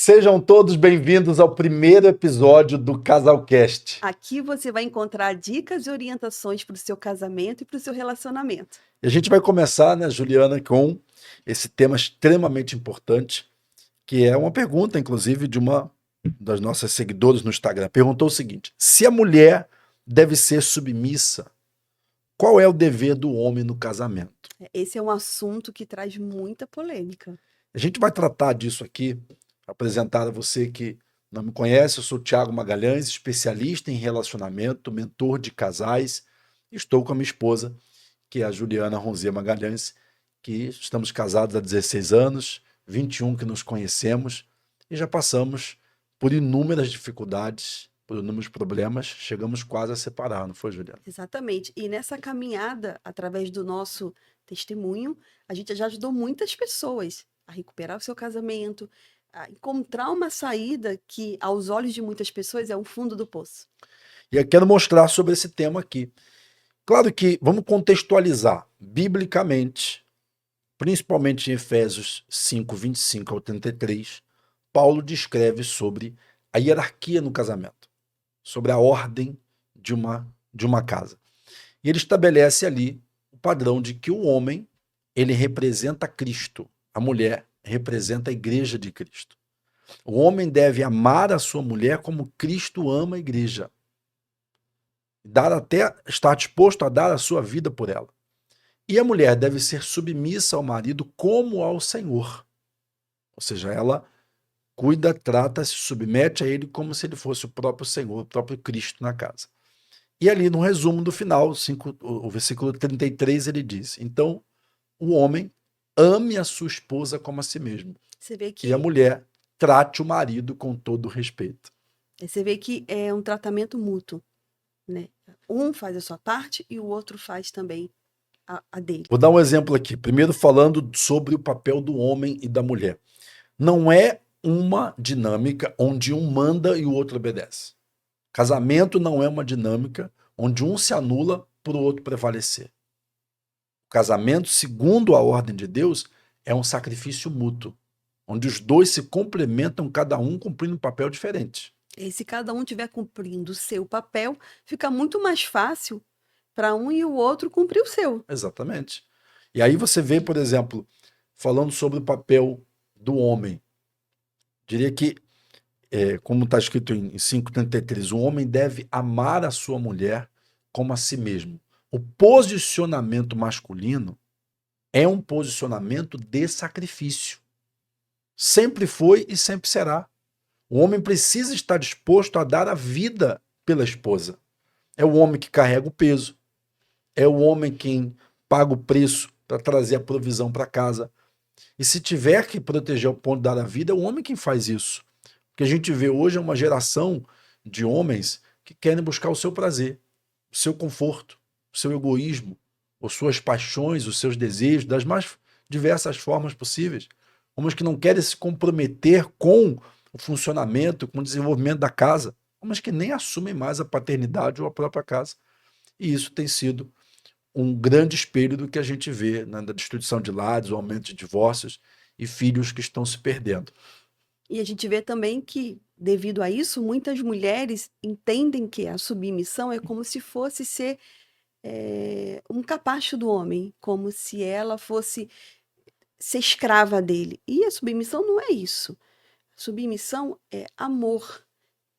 Sejam todos bem-vindos ao primeiro episódio do Casalcast. Aqui você vai encontrar dicas e orientações para o seu casamento e para o seu relacionamento. E a gente vai começar, né, Juliana, com esse tema extremamente importante, que é uma pergunta, inclusive, de uma das nossas seguidoras no Instagram. Perguntou o seguinte: se a mulher deve ser submissa, qual é o dever do homem no casamento? Esse é um assunto que traz muita polêmica. A gente vai tratar disso aqui, apresentar a você que não me conhece. Eu sou Thiago Magalhães, especialista em relacionamento, mentor de casais. Estou com a minha esposa, que é a Juliana Ronzia Magalhães, que estamos casados há 16 anos, 21 que nos conhecemos e já passamos por inúmeras dificuldades, por inúmeros problemas, chegamos quase a separar, não foi, Juliana? Exatamente. E nessa caminhada, através do nosso testemunho, a gente já ajudou muitas pessoas a recuperar o seu casamento, a encontrar uma saída que, aos olhos de muitas pessoas, é o fundo do poço. E eu quero mostrar sobre esse tema aqui. Claro que vamos contextualizar biblicamente, principalmente em Efésios 5, 25 ao 33, Paulo descreve sobre a hierarquia no casamento, sobre a ordem de uma casa. E ele estabelece ali o padrão de que o homem, ele representa Cristo, a mulher representa a igreja de Cristo. O homem deve amar a sua mulher como Cristo ama a igreja. Estar disposto a dar a sua vida por ela. E a mulher deve ser submissa ao marido como ao Senhor. Ou seja, ela cuida, trata, se submete a ele como se ele fosse o próprio Senhor, o próprio Cristo na casa. E ali no resumo do final, o versículo 33, ele diz: então, o homem ame a sua esposa como a si mesmo. Você vê que E a mulher trate o marido com todo respeito. Você vê que é um tratamento mútuo, né? Um faz a sua parte e o outro faz também a dele. Vou dar um exemplo aqui. Primeiro falando sobre o papel do homem e da mulher. Não é uma dinâmica onde um manda e o outro obedece. Casamento não é uma dinâmica onde um se anula para o outro prevalecer. O casamento, segundo a ordem de Deus, é um sacrifício mútuo, onde os dois se complementam, cada um cumprindo um papel diferente. E se cada um estiver cumprindo o seu papel, fica muito mais fácil para um e o outro cumprir o seu. Exatamente. E aí você vê, por exemplo, falando sobre o papel do homem. Diria que, como está escrito em 5,33, o homem deve amar a sua mulher como a si mesmo. O posicionamento masculino é um posicionamento de sacrifício. Sempre foi e sempre será. O homem precisa estar disposto a dar a vida pela esposa. É o homem que carrega o peso. É o homem quem paga o preço para trazer a provisão para casa. E se tiver que proteger ao ponto de dar a vida, é o homem quem faz isso. O que a gente vê hoje é uma geração de homens que querem buscar o seu prazer, o seu conforto, o seu egoísmo, as suas paixões, os seus desejos, das mais diversas formas possíveis. Homens que não querem se comprometer com o funcionamento, com o desenvolvimento da casa. Homens que nem assumem mais a paternidade ou a própria casa. E isso tem sido um grande espelho do que a gente vê, né, da destruição de lares, o aumento de divórcios e filhos que estão se perdendo. E a gente vê também que, devido a isso, muitas mulheres entendem que a submissão é como se fosse ser um capacho do homem, como se ela fosse ser escrava dele. E a submissão não é isso. Submissão é amor,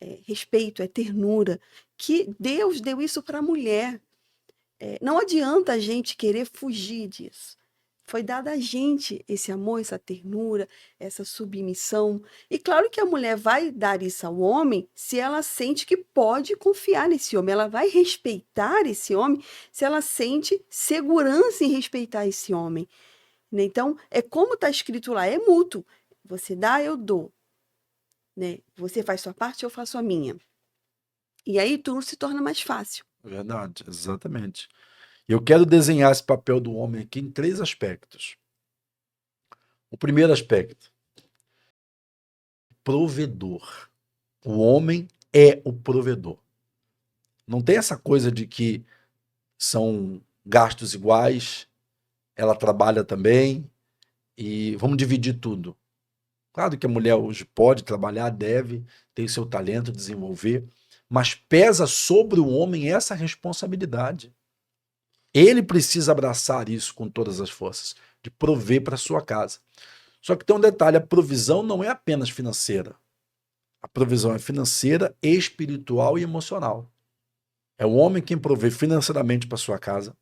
é respeito, é ternura, que Deus deu isso para a mulher. Não adianta a gente querer fugir disso. Foi dado a gente esse amor, essa ternura, essa submissão. E claro que a mulher vai dar isso ao homem se ela sente que pode confiar nesse homem. Ela vai respeitar esse homem se ela sente segurança em respeitar esse homem. Né? Então, é como está escrito lá, é mútuo. Você dá, eu dou. Né? Você faz sua parte, eu faço a minha. E aí tudo se torna mais fácil. Verdade, exatamente. E eu quero desenhar esse papel do homem aqui em 3 aspectos. O primeiro aspecto, provedor. O homem é o provedor. Não tem essa coisa de que são gastos iguais, ela trabalha também e vamos dividir tudo. Claro que a mulher hoje pode trabalhar, deve, tem seu talento, desenvolver, mas pesa sobre o homem essa responsabilidade. Ele precisa abraçar isso com todas as forças, de prover para sua casa. Só que tem um detalhe: a provisão não é apenas financeira. A provisão é financeira, espiritual e emocional. É o homem quem provê financeiramente para sua casa,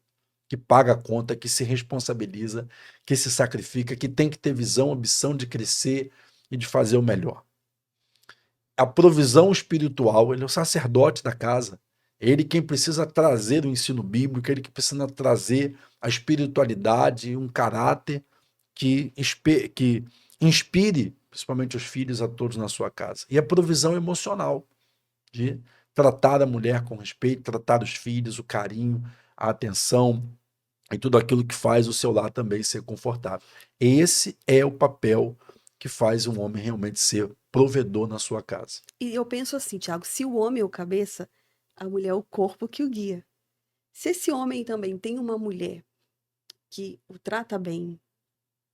que paga a conta, que se responsabiliza, que se sacrifica, que tem que ter visão, ambição de crescer e de fazer o melhor. A provisão espiritual, ele é o sacerdote da casa. É ele quem precisa trazer o ensino bíblico, ele que precisa trazer a espiritualidade, um caráter que inspire, principalmente os filhos, a todos na sua casa. E a provisão emocional, de tratar a mulher com respeito, tratar os filhos, o carinho, a atenção e tudo aquilo que faz o seu lar também ser confortável. Esse é o papel que faz um homem realmente ser provedor na sua casa. E eu penso assim, Tiago, se o homem é o cabeça, a mulher é o corpo que o guia. Se esse homem também tem uma mulher que o trata bem,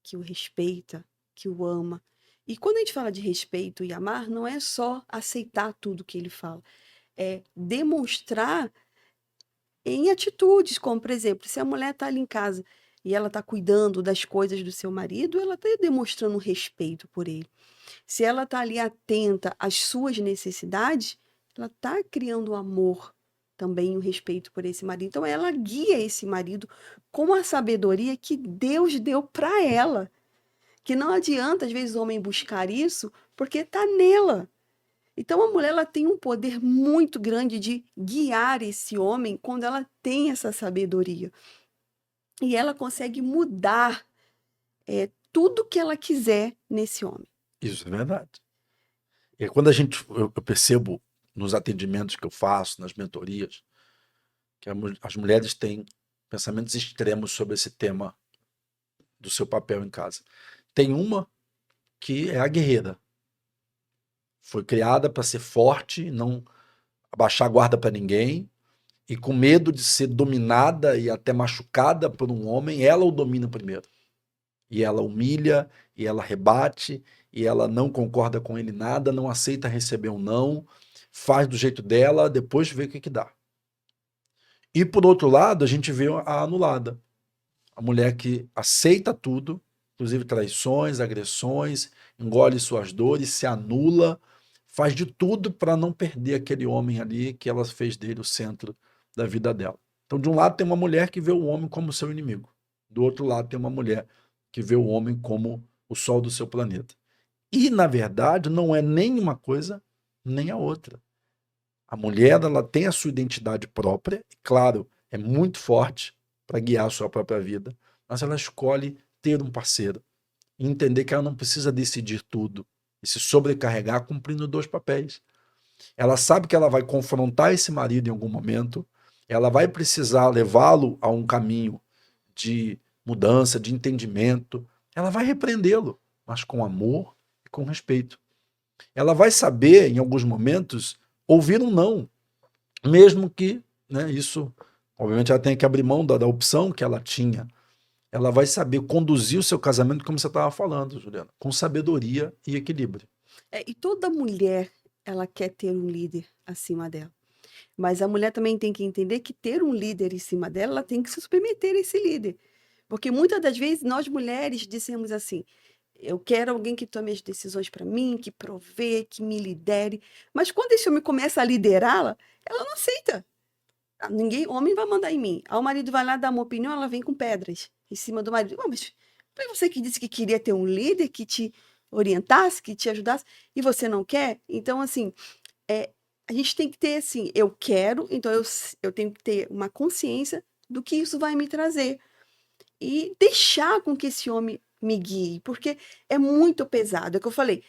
que o respeita, que o ama. E quando a gente fala de respeito e amar, não é só aceitar tudo que ele fala, é demonstrar em atitudes, como por exemplo, se a mulher está ali em casa e ela está cuidando das coisas do seu marido, ela está demonstrando respeito por ele. Se ela está ali atenta às suas necessidades, ela está criando um amor também, um respeito por esse marido. Então, ela guia esse marido com a sabedoria que Deus deu para ela. Que não adianta, às vezes, o homem buscar isso, porque está nela. Então, a mulher ela tem um poder muito grande de guiar esse homem quando ela tem essa sabedoria. E ela consegue mudar tudo que ela quiser nesse homem. Isso é verdade. E quando eu percebo nos atendimentos que eu faço, nas mentorias, que as mulheres têm pensamentos extremos sobre esse tema do seu papel em casa. Tem uma que é a guerreira. Foi criada para ser forte, não abaixar a guarda para ninguém, e com medo de ser dominada e até machucada por um homem, ela o domina primeiro. E ela humilha, e ela rebate, e ela não concorda com ele nada, não aceita receber um não, faz do jeito dela, depois vê o que dá. E por outro lado, a gente vê a anulada. A mulher que aceita tudo, inclusive traições, agressões, engole suas dores, se anula, faz de tudo para não perder aquele homem ali que ela fez dele o centro da vida dela. Então, de um lado tem uma mulher que vê o homem como seu inimigo. Do outro lado tem uma mulher que vê o homem como o sol do seu planeta. E, na verdade, não é nem uma coisa nem a outra. A mulher ela tem a sua identidade própria, claro, é muito forte para guiar a sua própria vida, mas ela escolhe ter um parceiro e entender que ela não precisa decidir tudo e se sobrecarregar cumprindo dois papéis. Ela sabe que ela vai confrontar esse marido em algum momento, ela vai precisar levá-lo a um caminho de mudança, de entendimento, ela vai repreendê-lo, mas com amor e com respeito. Ela vai saber, em alguns momentos, ouvir um não, mesmo que, né, isso, obviamente, ela tenha que abrir mão da opção que ela tinha. Ela vai saber conduzir o seu casamento, como você estava falando, Juliana, com sabedoria e equilíbrio. E toda mulher, ela quer ter um líder acima dela. Mas a mulher também tem que entender que ter um líder em cima dela, ela tem que se submeter a esse líder. Porque muitas das vezes nós mulheres dizemos assim: eu quero alguém que tome as decisões para mim, que provê, que me lidere. Mas quando esse homem começa a liderá-la, ela não aceita. Ninguém, homem vai mandar em mim. Aí o marido vai lá dar uma opinião, ela vem com pedras em cima do marido. Mas foi você que disse que queria ter um líder que te orientasse, que te ajudasse, e você não quer? Então, assim, a gente tem que ter assim, eu quero, então eu tenho que ter uma consciência do que isso vai me trazer. E deixar com que esse homem me guie, porque é muito pesado. É o que eu falei,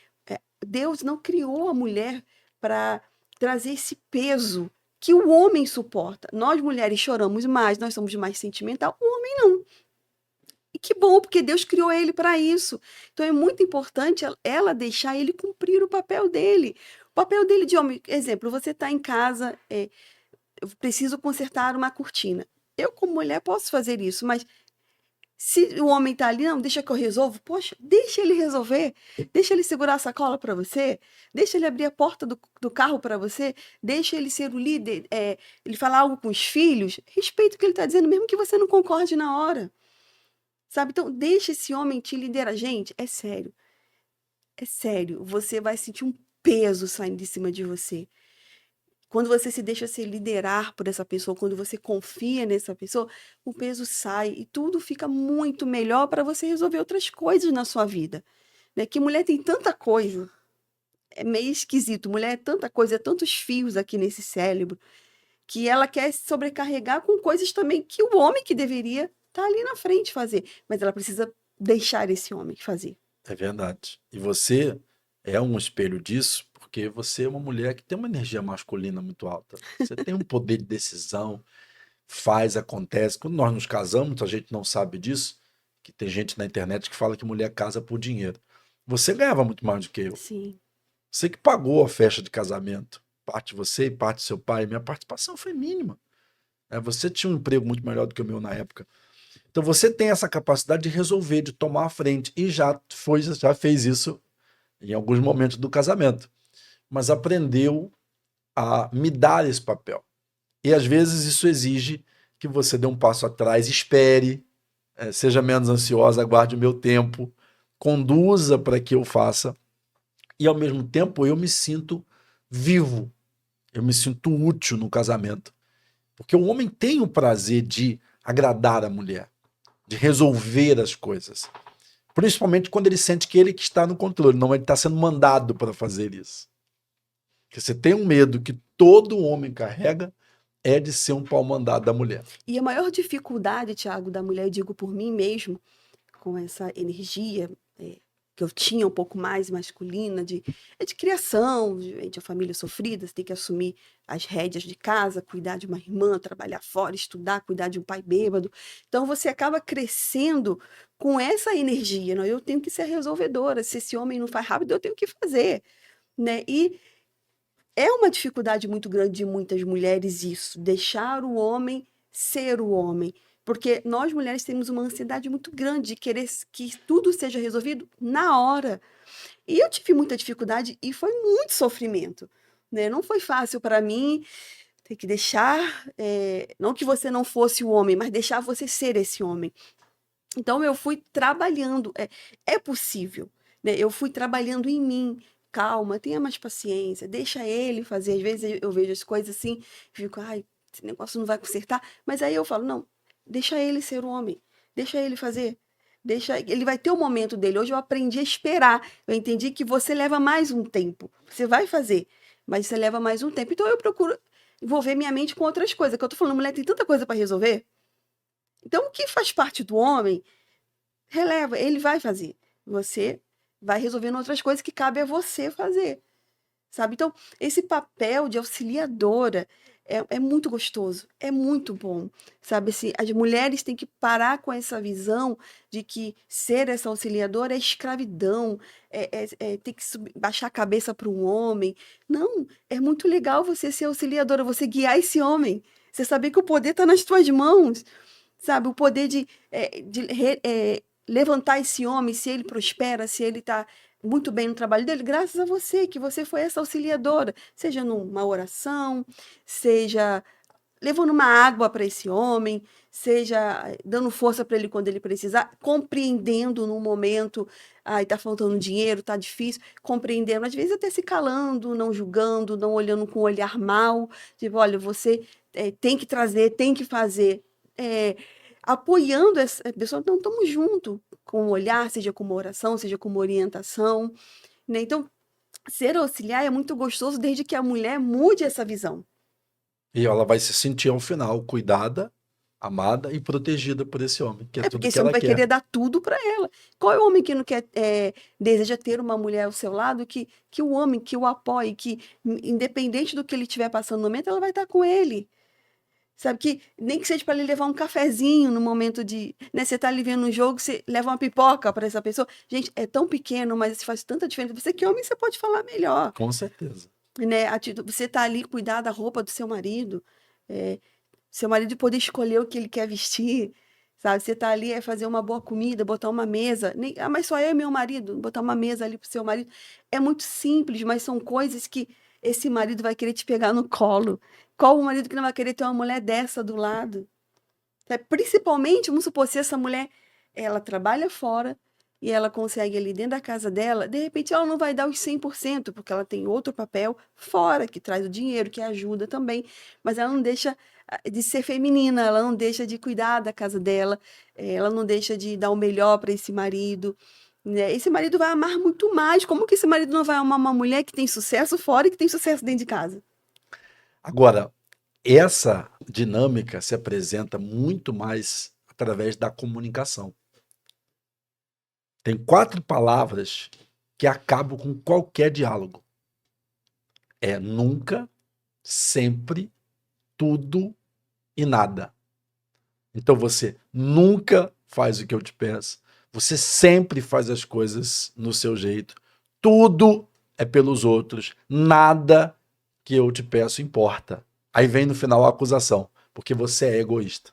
Deus não criou a mulher para trazer esse peso que o homem suporta. Nós mulheres choramos mais, nós somos mais sentimental, o homem não. E que bom, porque Deus criou ele para isso. Então é muito importante ela deixar ele cumprir o papel dele. O papel dele de homem, exemplo, você está em casa, eu preciso consertar uma cortina. Eu, como mulher, posso fazer isso, mas Se o homem tá ali, não, deixa que eu resolvo. Poxa, deixa ele resolver. Deixa ele segurar a sacola para você. Deixa ele abrir a porta do carro para você. Deixa ele ser o líder. Ele falar algo com os filhos. Respeita o que ele tá dizendo, mesmo que você não concorde na hora. Sabe? Então, deixa esse homem te liderar. Gente, é sério. É sério. Você vai sentir um peso saindo de cima de você. Quando você se deixa se liderar por essa pessoa, quando você confia nessa pessoa, o peso sai e tudo fica muito melhor para você resolver outras coisas na sua vida, né? Que mulher tem tanta coisa, é meio esquisito. Mulher é tanta coisa, é tantos fios aqui nesse cérebro, que ela quer se sobrecarregar com coisas também que o homem que deveria estar ali na frente fazer, mas ela precisa deixar esse homem fazer. É verdade. E você é um espelho disso, porque você é uma mulher que tem uma energia masculina muito alta. Você tem um poder de decisão, faz, acontece. Quando nós nos casamos, a gente não sabe disso, que tem gente na internet que fala que mulher casa por dinheiro. Você ganhava muito mais do que eu. Sim, Você que pagou a festa de casamento. Parte você e parte seu pai. Minha participação foi mínima. Você tinha um emprego muito melhor do que o meu na época. Então você tem essa capacidade de resolver, de tomar a frente. E já fez isso em alguns momentos do casamento. Mas aprendeu a me dar esse papel. E às vezes isso exige que você dê um passo atrás, espere, seja menos ansiosa, aguarde o meu tempo, conduza para que eu faça. E ao mesmo tempo eu me sinto vivo, eu me sinto útil no casamento. Porque o homem tem o prazer de agradar a mulher, de resolver as coisas. Principalmente quando ele sente que ele que está no controle, não ele está sendo mandado para fazer isso. Porque você tem um medo que todo homem carrega, é de ser um pau mandado da mulher. e a maior dificuldade, Thiago, da mulher, eu digo por mim mesmo, com essa energia que eu tinha um pouco mais masculina, de criação, de uma família sofrida, você tem que assumir as rédeas de casa, cuidar de uma irmã, trabalhar fora, estudar, cuidar de um pai bêbado. Então você acaba crescendo com essa energia, não? Eu tenho que ser resolvedora, se esse homem não faz rápido, eu tenho que fazer, né? E é uma dificuldade muito grande de muitas mulheres isso, deixar o homem ser o homem. Porque nós mulheres temos uma ansiedade muito grande de querer que tudo seja resolvido na hora. E eu tive muita dificuldade e foi muito sofrimento, né? Não foi fácil para mim ter que deixar, não que você não fosse o homem, mas deixar você ser esse homem. Então eu fui trabalhando, é possível, né? Eu fui trabalhando em mim. Calma, tenha mais paciência, deixa ele fazer. Às vezes eu vejo as coisas assim, fico, ai, esse negócio não vai consertar. Mas aí eu falo, não, deixa ele ser o homem, deixa ele fazer. Deixa, ele vai ter o momento dele. Hoje eu aprendi a esperar. Eu entendi que você leva mais um tempo. Você vai fazer, mas você leva mais um tempo. Então eu procuro envolver minha mente com outras coisas. Que eu tô falando, mulher tem tanta coisa para resolver. Então, o que faz parte do homem, releva, ele vai fazer. Você vai resolvendo outras coisas que cabe a você fazer, sabe? Então, esse papel de auxiliadora é muito gostoso, é muito bom, sabe? Assim, as mulheres têm que parar com essa visão de que ser essa auxiliadora é escravidão, ter que baixar a cabeça para um homem. Não, é muito legal você ser auxiliadora, você guiar esse homem. Você saber que o poder está nas tuas mãos, sabe? O poder de levantar esse homem, se ele prospera, se ele está muito bem no trabalho dele, graças a você, que você foi essa auxiliadora, seja numa oração, seja levando uma água para esse homem, seja dando força para ele quando ele precisar, compreendendo no momento, ai, tá faltando dinheiro, tá difícil, compreendendo, às vezes até se calando, não julgando, não olhando com um olhar mal, tipo, olha, você tem que trazer, tem que fazer. É, apoiando essa pessoa, então estamos juntos com o olhar, seja com uma oração, seja com uma orientação, né? Então, ser auxiliar é muito gostoso desde que a mulher mude essa visão. E ela vai se sentir ao final cuidada, amada e protegida por esse homem, que é É tudo porque que esse homem ela vai quer. querer dar tudo para ela. Qual é o homem que não quer, deseja ter uma mulher ao seu lado que o homem, que o apoie, que independente do que ele estiver passando no momento, ela vai estar com ele. Sabe, que nem que seja para ele levar um cafezinho no momento de, né, você tá ali vendo um jogo, você leva uma pipoca para essa pessoa. Gente, é tão pequeno, mas isso faz tanta diferença. Você que homem, você pode falar melhor, Com certeza. né? Você tá ali cuidar da roupa do seu marido, seu marido poder escolher o que ele quer vestir, sabe? Você tá ali, é fazer uma boa comida, botar uma mesa, mas só eu e meu marido, botar uma mesa ali pro seu marido. É muito simples, mas são coisas que esse marido vai querer te pegar no colo. Qual o marido que não vai querer ter uma mulher dessa do lado? Principalmente, vamos supor, se essa mulher, ela trabalha fora e ela consegue ali dentro da casa dela, de repente ela não vai dar os 100% porque ela tem outro papel fora, que traz o dinheiro, que ajuda também, mas ela não deixa de ser feminina, ela não deixa de cuidar da casa dela, ela não deixa de dar o melhor para esse marido, né? Esse marido vai amar muito mais. Como que esse marido não vai amar uma mulher que tem sucesso fora e que tem sucesso dentro de casa? Agora, essa dinâmica se apresenta muito mais através da comunicação. Tem 4 palavras que acabam com qualquer diálogo. É nunca, sempre, tudo e nada. Então você nunca faz o que eu te peço. Você sempre faz as coisas no seu jeito. Tudo é pelos outros. Nada que eu te peço importa. Aí vem no final a acusação. Porque você é egoísta.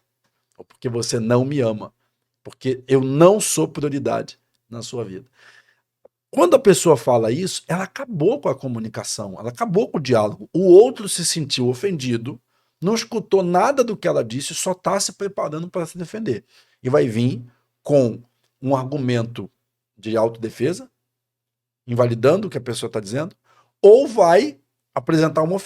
Ou porque você não me ama. Porque eu não sou prioridade na sua vida. Quando a pessoa fala isso, ela acabou com a comunicação, ela acabou com o diálogo. O outro se sentiu ofendido, não escutou nada do que ela disse, só está se preparando para se defender. E vai vir com um argumento de autodefesa, invalidando o que a pessoa está dizendo, ou vai apresentar uma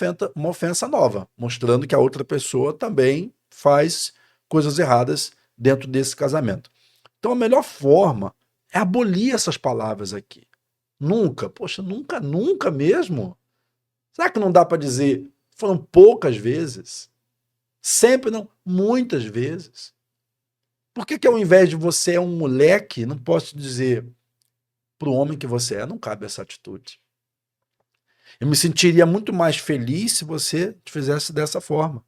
ofensa nova, mostrando que a outra pessoa também faz coisas erradas dentro desse casamento. Então a melhor forma é abolir essas palavras aqui. Nunca, poxa, nunca, nunca mesmo? Será que não dá para dizer, foram poucas vezes? Sempre não, muitas vezes. Por que ao invés de você é um moleque, não posso dizer para o homem que você é? Não cabe essa atitude. Eu me sentiria muito mais feliz se você fizesse dessa forma.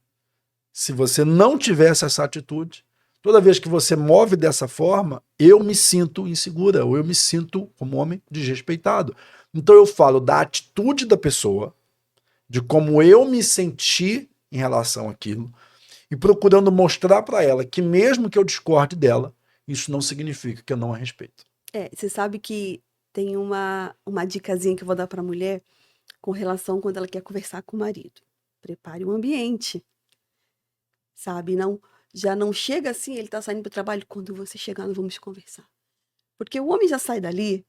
Se você não tivesse essa atitude, toda vez que você move dessa forma, eu me sinto insegura, ou eu me sinto, como homem, desrespeitado. Então eu falo da atitude da pessoa, de como eu me senti em relação àquilo, e procurando mostrar para ela que mesmo que eu discorde dela, isso não significa que eu não a respeito. Você sabe que tem uma dicasinha que eu vou dar para a mulher com relação quando ela quer conversar com o marido. Prepare o ambiente, sabe? Não, já não chega assim, ele tá saindo para o trabalho, quando você chegar, nós vamos conversar. Porque o homem já sai dali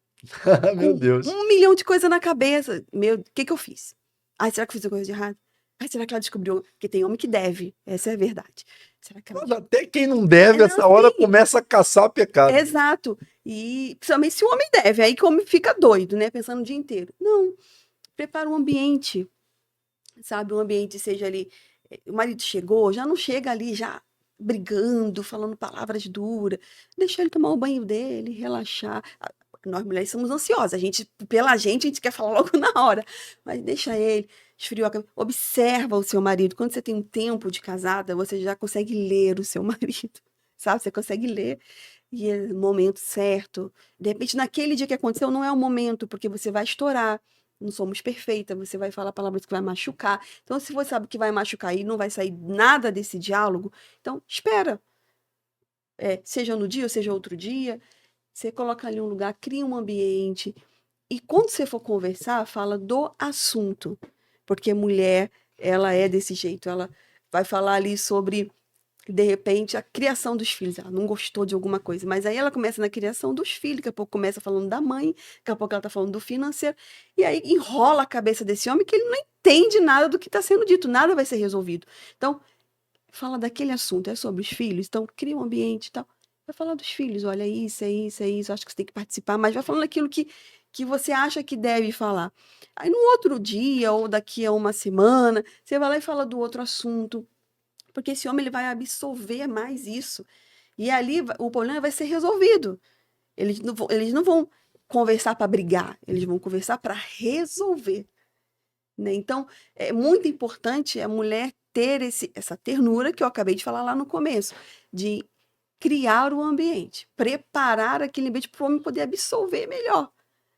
Meu com Deus. 1 milhão de coisas na cabeça. Meu, o que que eu fiz? Ai, será que eu fiz alguma coisa de errado? Ai, será que ela descobriu? Porque tem homem que deve, essa é a verdade. Será que ela Mas até quem não deve, não, essa hora sim, começa a caçar pecado. exato. E principalmente se o homem deve, aí que o homem fica doido, né? Pensando o dia inteiro. Não, prepara um ambiente, sabe? Um ambiente seja ali. O marido chegou, já não chega ali já brigando, falando palavras duras. Deixa ele tomar o banho dele, relaxar. Nós mulheres somos ansiosas, pela gente, a gente quer falar logo na hora. Mas deixa ele, esfriou a cabeça. Observa o seu marido. Quando você tem um tempo de casada, você já consegue ler o seu marido, sabe? Você consegue ler e é o momento certo. De repente, naquele dia que aconteceu, não é o momento, porque você vai estourar. Não somos perfeitas, você vai falar palavras que vai machucar. Então, se você sabe que vai machucar e não vai sair nada desse diálogo, então espera. Seja no dia ou seja outro dia, você coloca ali um lugar, cria um ambiente. E quando você for conversar, fala do assunto. Porque mulher, ela é desse jeito. Ela vai falar ali sobre, de repente, a criação dos filhos. Ela não gostou de alguma coisa. Mas aí ela começa na criação dos filhos. Daqui a pouco começa falando da mãe. Daqui a pouco ela está falando do financeiro. E aí enrola a cabeça desse homem que ele não entende nada do que está sendo dito. Nada vai ser resolvido. Então, fala daquele assunto, é sobre os filhos, então cria um ambiente e tal. Vai falar dos filhos, olha, é isso, é isso, é isso, acho que você tem que participar, mas vai falando aquilo que você acha que deve falar. Aí no outro dia, ou daqui a uma semana, você vai lá e fala do outro assunto, porque esse homem ele vai absorver mais isso. E ali o problema vai ser resolvido. Eles não vão conversar para brigar, eles vão conversar para resolver. Né? Então, é muito importante a mulher ter essa ternura que eu acabei de falar lá no começo, de criar o ambiente, preparar aquele ambiente para o homem poder absorver melhor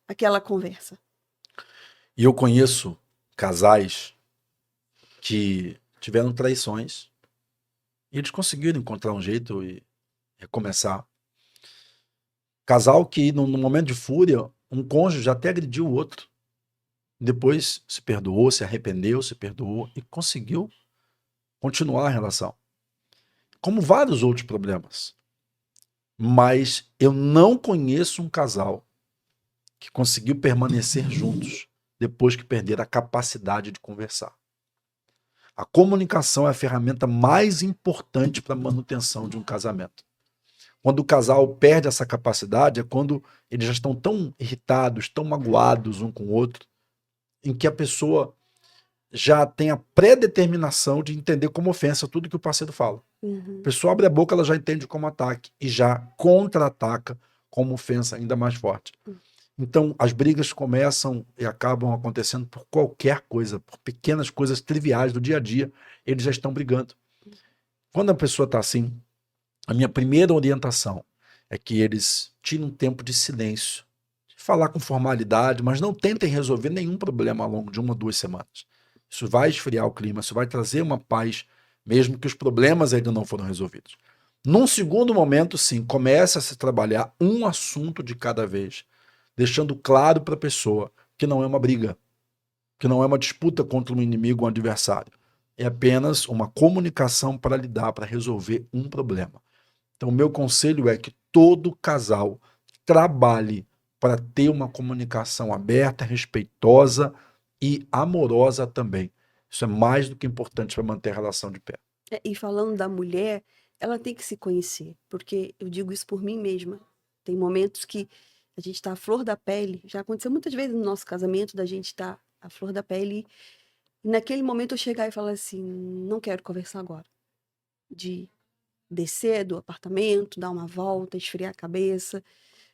aquela conversa. E eu conheço casais que tiveram traições e eles conseguiram encontrar um jeito recomeçar. Casal que, no momento de fúria, um cônjuge até agrediu o outro. Depois se perdoou, se arrependeu, se perdoou e conseguiu continuar a relação. Como vários outros problemas. Mas eu não conheço um casal que conseguiu permanecer juntos depois que perderam a capacidade de conversar. A comunicação é a ferramenta mais importante para a manutenção de um casamento. Quando o casal perde essa capacidade, é quando eles já estão tão irritados, tão magoados um com o outro, em que a pessoa já tem a pré-determinação de entender como ofensa tudo que o parceiro fala. A pessoa abre a boca, ela já entende como ataque e já contra-ataca como ofensa ainda mais forte. Então, as brigas começam e acabam acontecendo por qualquer coisa, por pequenas coisas triviais do dia a dia, eles já estão brigando. Quando a pessoa está assim, a minha primeira orientação é que eles tirem um tempo de silêncio, de falar com formalidade, mas não tentem resolver nenhum problema ao longo de 1 ou 2 semanas. Isso vai esfriar o clima, isso vai trazer uma paz, mesmo que os problemas ainda não foram resolvidos. Num segundo momento, sim, comece a se trabalhar um assunto de cada vez, deixando claro para a pessoa que não é uma briga, que não é uma disputa contra um inimigo ou um adversário. É apenas uma comunicação para lidar, para resolver um problema. Então, o meu conselho é que todo casal trabalhe para ter uma comunicação aberta, respeitosa e amorosa também. Isso é mais do que importante para manter a relação de pé. E falando da mulher, ela tem que se conhecer, porque eu digo isso por mim mesma. Tem momentos que a gente está à flor da pele, já aconteceu muitas vezes no nosso casamento, da gente estar à flor da pele, e naquele momento eu chegar e falar assim, não quero conversar agora. De descer do apartamento, dar uma volta, esfriar a cabeça,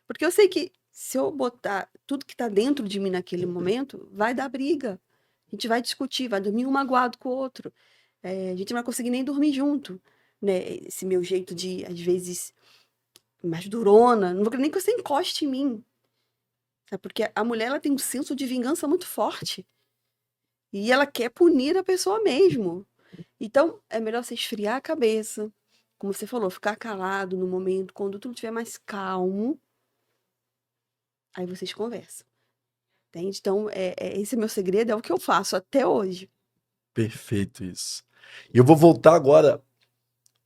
porque eu sei que se eu botar tudo que está dentro de mim naquele momento, vai dar briga. A gente vai discutir, vai dormir um magoado com o outro. A gente não vai conseguir nem dormir junto, né? Esse meu jeito de, às vezes, mais durona, não vou querer nem que você encoste em mim, sabe? Porque a mulher, ela tem um senso de vingança muito forte. E ela quer punir a pessoa mesmo. Então, é melhor você esfriar a cabeça, como você falou, ficar calado no momento, quando tudo estiver mais calmo, aí vocês conversam. Entende? Então, esse meu segredo é o que eu faço até hoje. Perfeito isso. E eu vou voltar agora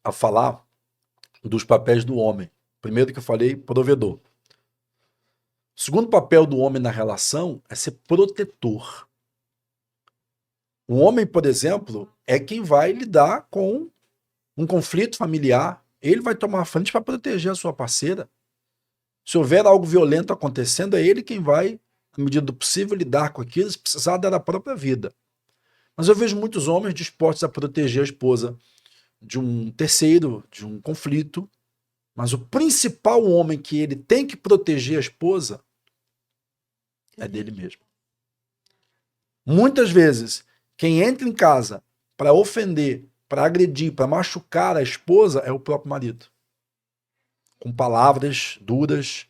a falar dos papéis do homem. Primeiro que eu falei, provedor. O segundo papel do homem na relação é ser protetor. O homem, por exemplo, é quem vai lidar com um conflito familiar. Ele vai tomar a frente para proteger a sua parceira. Se houver algo violento acontecendo, é ele quem vai, na medida do possível, lidar com aquilo, se precisar da própria vida. Mas eu vejo muitos homens dispostos a proteger a esposa de um terceiro, de um conflito. Mas o principal homem que ele tem que proteger a esposa é dele mesmo. Muitas vezes, quem entra em casa para ofender, para agredir, para machucar a esposa é o próprio marido. Com palavras duras,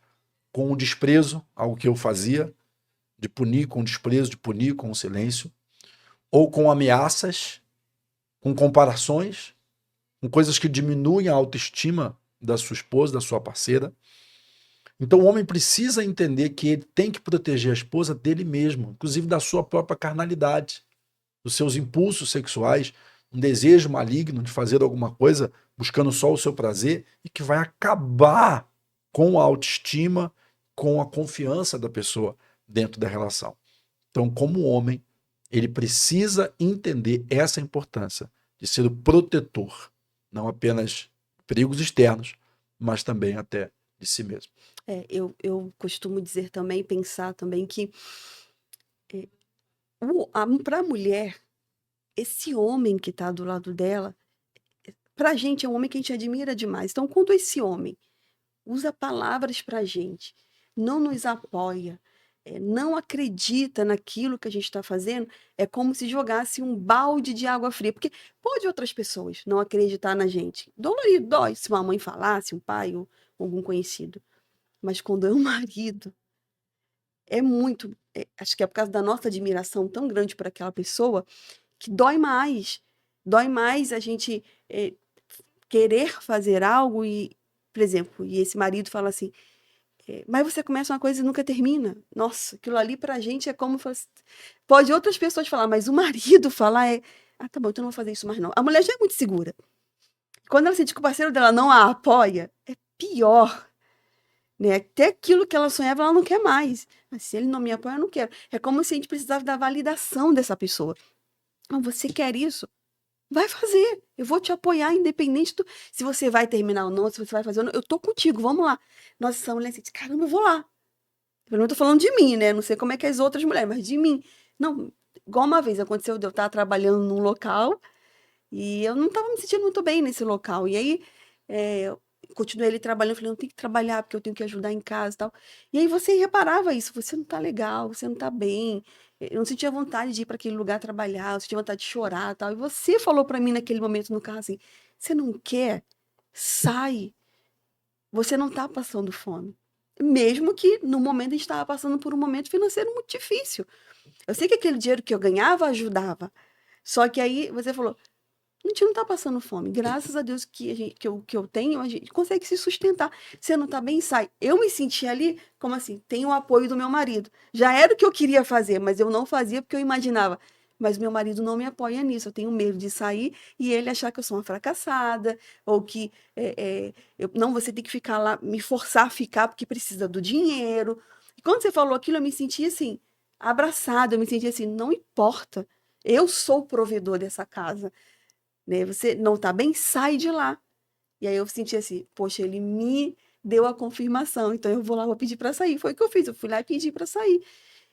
com o desprezo, algo que eu fazia, de punir com desprezo, de punir com silêncio, ou com ameaças, com comparações, com coisas que diminuem a autoestima da sua esposa, da sua parceira. Então o homem precisa entender que ele tem que proteger a esposa dele mesmo, inclusive da sua própria carnalidade, dos seus impulsos sexuais, um desejo maligno de fazer alguma coisa buscando só o seu prazer e que vai acabar com a autoestima, com a confiança da pessoa dentro da relação. Então, como homem, ele precisa entender essa importância de ser o protetor, não apenas de perigos externos, mas também até de si mesmo. Eu costumo dizer também, pensar também que para a mulher, esse homem que está do lado dela, para a gente é um homem que a gente admira demais. Então, quando esse homem usa palavras para a gente, não nos apoia, não acredita naquilo que a gente está fazendo, é como se jogasse um balde de água fria. Porque pode outras pessoas não acreditar na gente. Dolorido, dói se uma mãe falasse, um pai ou algum conhecido. Mas quando é um marido, é muito. Acho que é por causa da nossa admiração tão grande por aquela pessoa que dói mais. Dói mais a gente querer fazer algo e por exemplo, e esse marido fala assim, mas você começa uma coisa e nunca termina. Nossa, aquilo ali pra gente é como... Pode outras pessoas falar, mas o marido falar ah, tá bom, então eu não vou fazer isso mais não. A mulher já é muito segura. Quando ela sente que o parceiro dela não a apoia, é pior, né? Até aquilo que ela sonhava, ela não quer mais. Mas se ele não me apoia, eu não quero. É como se a gente precisasse da validação dessa pessoa. Ah, você quer isso? Vai fazer. Eu vou te apoiar, independente se você vai terminar ou não, se você vai fazer ou não. Eu tô contigo, vamos lá. Nossa, essa mulher assim, caramba, eu vou lá. Eu não tô falando de mim, né? Não sei como é que é as outras mulheres, mas de mim. Não, igual uma vez aconteceu de eu estar trabalhando num local e eu não estava me sentindo muito bem nesse local. E aí, eu continuei ali trabalhando, falei, não tenho que trabalhar porque eu tenho que ajudar em casa e tal. E aí você reparava isso, você não tá legal, você não tá bem. Eu não sentia vontade de ir para aquele lugar trabalhar, eu sentia vontade de chorar e tal. E você falou para mim naquele momento no carro assim, você não quer? Sai. Você não tá passando fome. Mesmo que no momento a gente estava passando por um momento financeiro muito difícil. Eu sei que aquele dinheiro que eu ganhava ajudava. Só que aí você falou, a gente não tá passando fome. Graças a Deus que eu tenho, a gente consegue se sustentar. Você não tá bem, sai. Eu me senti ali, como assim, tenho o apoio do meu marido. Já era o que eu queria fazer, mas eu não fazia porque eu imaginava. Mas meu marido não me apoia nisso. Eu tenho medo de sair e ele achar que eu sou uma fracassada, ou que não, você tem que ficar lá, me forçar a ficar porque precisa do dinheiro. E quando você falou aquilo, eu me senti assim, abraçada, eu me senti assim, não importa. Eu sou o provedor dessa casa, né? Você não tá bem? Sai de lá. E aí eu senti assim, poxa, ele me deu a confirmação, então eu vou lá, vou pedir para sair. Foi o que eu fiz, eu fui lá e pedi para sair.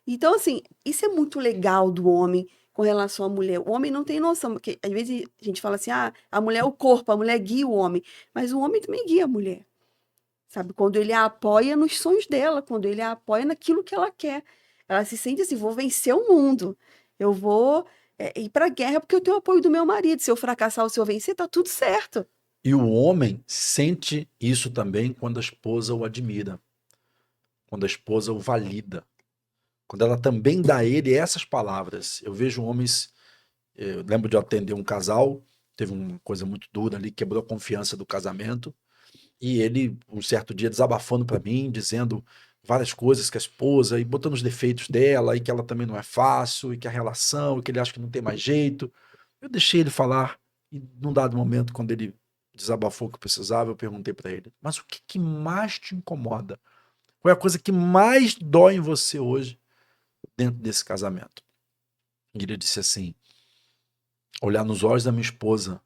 Então, assim, isso é muito legal do homem com relação à mulher. O homem não tem noção, porque às vezes a gente fala assim, ah, a mulher é o corpo, a mulher guia o homem, mas o homem também guia a mulher, sabe? Quando ele a apoia nos sonhos dela, quando ele a apoia naquilo que ela quer. Ela se sente assim, vou vencer o mundo. Eu vou ir para a guerra porque eu tenho o apoio do meu marido. Se eu fracassar ou se eu vencer, tá tudo certo. E o homem sente isso também quando a esposa o admira, quando a esposa o valida, quando ela também dá a ele essas palavras. Eu vejo homens, eu lembro de eu atender um casal, teve uma coisa muito dura ali, quebrou a confiança do casamento, e ele, um certo dia, desabafando para mim, dizendo várias coisas que a esposa, e botando os defeitos dela, e que ela também não é fácil, e que a relação, e que ele acha que não tem mais jeito. Eu deixei ele falar, e num dado momento, quando ele desabafou o que precisava, eu perguntei para ele, mas o que, que mais te incomoda? Qual é a coisa que mais dói em você hoje dentro desse casamento? E ele disse assim, olhar nos olhos da minha esposa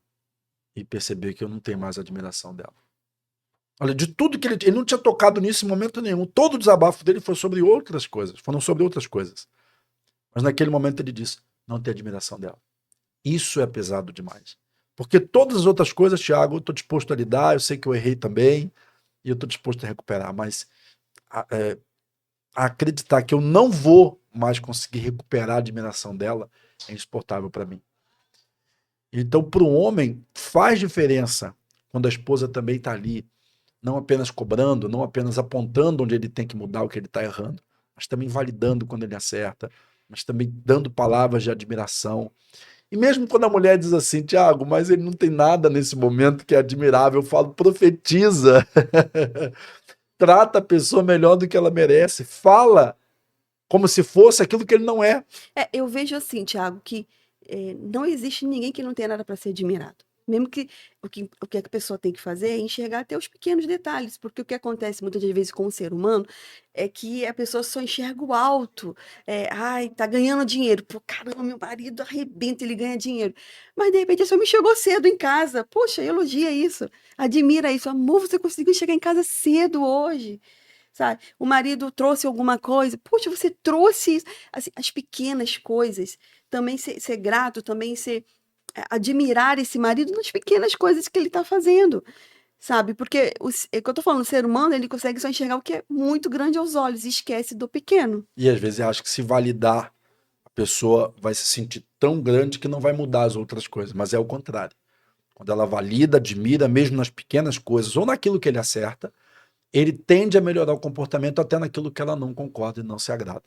e perceber que eu não tenho mais admiração dela. Olha, de tudo que ele não tinha tocado nisso em momento nenhum. Todo o desabafo dele foi sobre outras coisas. Foram sobre outras coisas. Mas naquele momento ele disse, não tem admiração dela. Isso é pesado demais. Porque todas as outras coisas, Thiago, eu estou disposto a lidar, eu sei que eu errei também, e eu estou disposto a recuperar, mas a acreditar que eu não vou mais conseguir recuperar a admiração dela é insuportável para mim. Então, para o homem, faz diferença quando a esposa também está ali, não apenas cobrando, não apenas apontando onde ele tem que mudar o que ele está errando, mas também validando quando ele acerta, mas também dando palavras de admiração. E mesmo quando a mulher diz assim, Tiago, mas ele não tem nada nesse momento que é admirável, eu falo, profetiza. Trata a pessoa melhor do que ela merece. Fala como se fosse aquilo que ele não é. Eu vejo assim, Tiago, que não existe ninguém que não tenha nada para ser admirado. Mesmo que o que a pessoa tem que fazer é enxergar até os pequenos detalhes, porque o que acontece muitas das vezes com o ser humano é que a pessoa só enxerga o alto. Ai, tá ganhando dinheiro. Pô, caramba, meu marido arrebenta, ele ganha dinheiro. Mas de repente a pessoa me chegou cedo em casa. Poxa, elogia isso, admira isso. Amor, você conseguiu chegar em casa cedo hoje. Sabe? O marido trouxe alguma coisa. Puxa, você trouxe isso. Assim, as pequenas coisas. Também ser grato, também admirar esse marido nas pequenas coisas que ele está fazendo, sabe? Porque é o que eu tô falando, o ser humano, ele consegue só enxergar o que é muito grande aos olhos e esquece do pequeno. E às vezes eu acho que se validar, a pessoa vai se sentir tão grande que não vai mudar as outras coisas, mas é o contrário. Quando ela valida, admira, mesmo nas pequenas coisas ou naquilo que ele acerta, ele tende a melhorar o comportamento até naquilo que ela não concorda e não se agrada.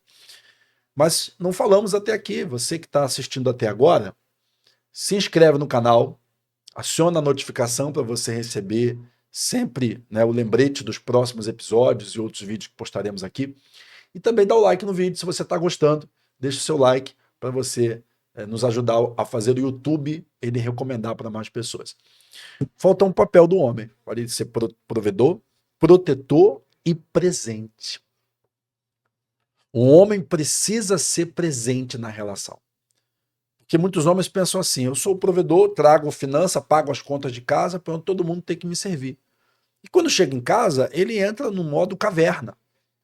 Mas não falamos até aqui. Você que está assistindo até agora, se inscreve no canal, aciona a notificação para você receber sempre, né, o lembrete dos próximos episódios e outros vídeos que postaremos aqui. E também dá o like no vídeo se você está gostando. Deixa o seu like para você nos ajudar a fazer o YouTube ele recomendar para mais pessoas. Falta um papel do homem. Pode ser provedor, protetor e presente. O homem precisa ser presente na relação. Porque muitos homens pensam assim, eu sou o provedor, trago finança, pago as contas de casa, pronto, todo mundo tem que me servir. E quando chega em casa, ele entra no modo caverna.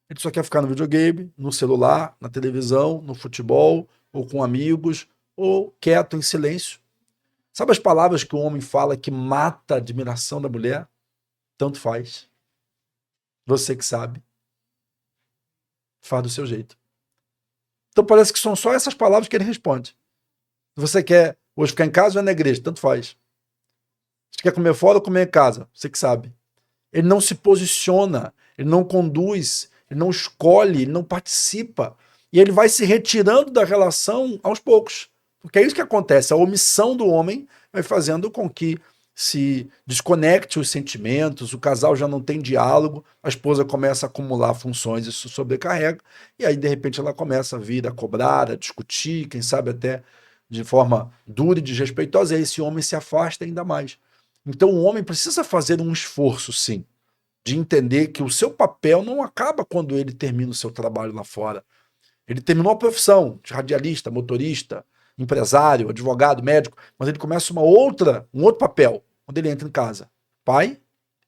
Ele só quer ficar no videogame, no celular, na televisão, no futebol, ou com amigos, ou quieto, em silêncio. Sabe as palavras que o homem fala que mata a admiração da mulher? Tanto faz. Você que sabe. Faz do seu jeito. Então parece que são só essas palavras que ele responde. Você quer hoje ficar em casa ou na igreja? Tanto faz. Você quer comer fora ou comer em casa? Você que sabe. Ele não se posiciona, ele não conduz, ele não escolhe, ele não participa. E ele vai se retirando da relação aos poucos. Porque é isso que acontece. A omissão do homem vai fazendo com que se desconecte os sentimentos, o casal já não tem diálogo, a esposa começa a acumular funções, isso sobrecarrega, e aí de repente ela começa a vir a cobrar, a discutir, quem sabe até de forma dura e desrespeitosa, e aí esse homem se afasta ainda mais. Então o homem precisa fazer um esforço, sim, de entender que o seu papel não acaba quando ele termina o seu trabalho lá fora. Ele terminou a profissão de radialista, motorista, empresário, advogado, médico, mas ele começa um outro papel, quando ele entra em casa, pai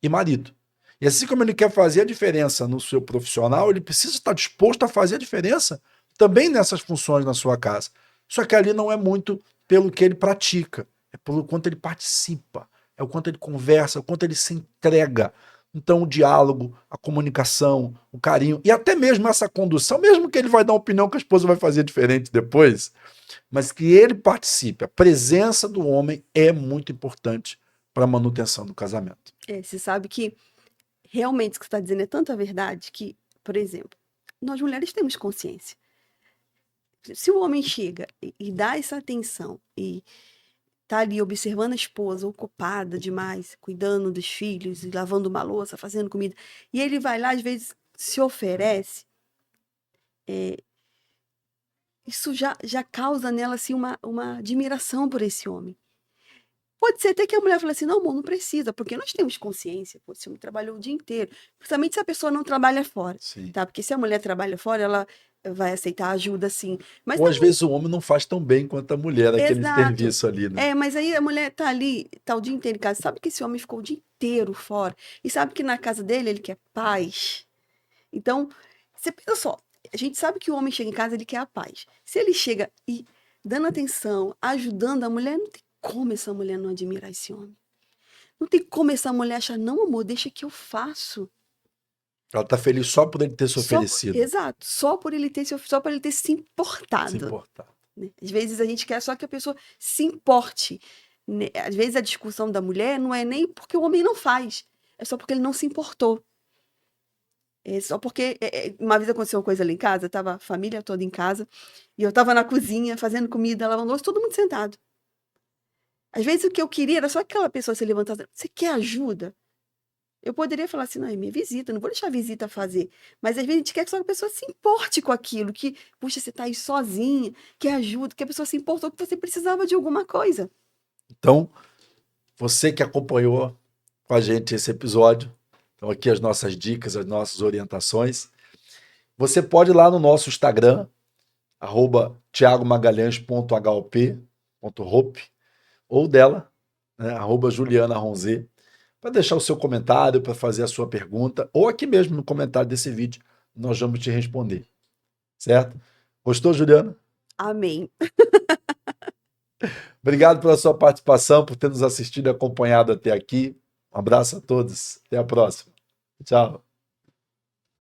e marido. E assim como ele quer fazer a diferença no seu profissional, ele precisa estar disposto a fazer a diferença também nessas funções na sua casa. Só que ali não é muito pelo que ele pratica, é pelo quanto ele participa, é o quanto ele conversa, o quanto ele se entrega. Então o diálogo, a comunicação, o carinho e até mesmo essa condução, mesmo que ele vai dar uma opinião que a esposa vai fazer diferente depois, mas que ele participe. A presença do homem é muito importante para a manutenção do casamento. Você sabe que realmente o que você está dizendo é tanta verdade que, por exemplo, nós mulheres temos consciência. Se o homem chega e dá essa atenção e tá ali observando a esposa ocupada demais, cuidando dos filhos, e lavando uma louça, fazendo comida, e ele vai lá, às vezes se oferece, isso já causa nela assim, uma admiração por esse homem. Pode ser até que a mulher fale assim, não, amor, não precisa, porque nós temos consciência, pô, esse homem trabalhou o dia inteiro, principalmente se a pessoa não trabalha fora, Sim. tá? Porque se a mulher trabalha fora, ela vai aceitar ajuda, sim. Mas ou às vezes o homem não faz tão bem quanto a mulher aquele exato. serviço ali, né? Mas aí a mulher tá ali, tá o dia inteiro em casa, sabe que esse homem ficou o dia inteiro fora, e sabe que na casa dele ele quer paz. Então, você pensa só, a gente sabe que o homem chega em casa, ele quer a paz. Se ele chega e dando atenção, ajudando a mulher, não tem como essa mulher não admirar esse homem. Não tem como essa mulher achar, não, amor, deixa que eu faço. Ela tá feliz só por ele ter se oferecido. Exato, só por ele ter se importado. Se importar. Né? Às vezes a gente quer só que a pessoa se importe. Né? Às vezes a discussão da mulher não é nem porque o homem não faz, é só porque ele não se importou. É só porque uma vez aconteceu uma coisa ali em casa, tava a família toda em casa, e eu tava na cozinha fazendo comida, lavando louça, todo mundo sentado. Às vezes o que eu queria era só aquela pessoa se levantar, você quer ajuda? Eu poderia falar assim, não, é minha visita, não vou deixar a visita fazer. Mas às vezes a gente quer que só a pessoa se importe com aquilo, que, puxa, você tá aí sozinha, que ajuda, que a pessoa se importou que você precisava de alguma coisa. Então, você que acompanhou com a gente esse episódio, então aqui as nossas dicas, as nossas orientações, você pode ir lá no nosso Instagram, @thiagomagalhães.hop, ou dela, né, @julianaronzê, para deixar o seu comentário, para fazer a sua pergunta, ou aqui mesmo no comentário desse vídeo, nós vamos te responder. Certo? Gostou, Juliana? Amém. Obrigado pela sua participação, por ter nos assistido e acompanhado até aqui. Um abraço a todos. Até a próxima. Tchau.